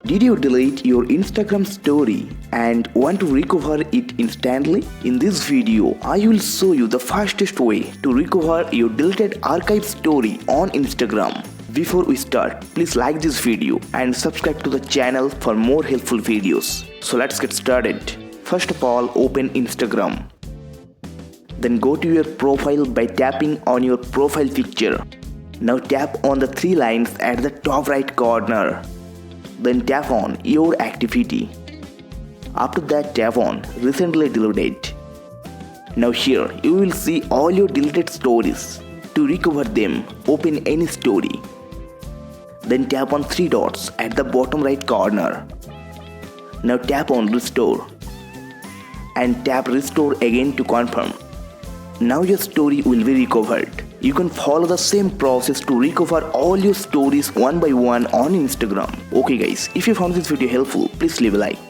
Did you delete your Instagram story and want to recover it instantly? In this video, I will show you the fastest way to recover your deleted archive story on Instagram. Before we start, please like this video and subscribe to the channel for more helpful videos. So let's get started. First of all, open Instagram. Then go to your profile by tapping on your profile picture. Now tap on the three lines at the top right corner. Then tap on your activity. After that, tap on recently deleted. Now here you will see all your deleted stories. To recover them, open any story. Then tap on three dots at the bottom right corner. Now tap on restore and tap restore again to confirm. Now your story will be recovered. You can follow the same process to recover all your stories one by one on Instagram. Okay guys, if you found this video helpful, please leave a like.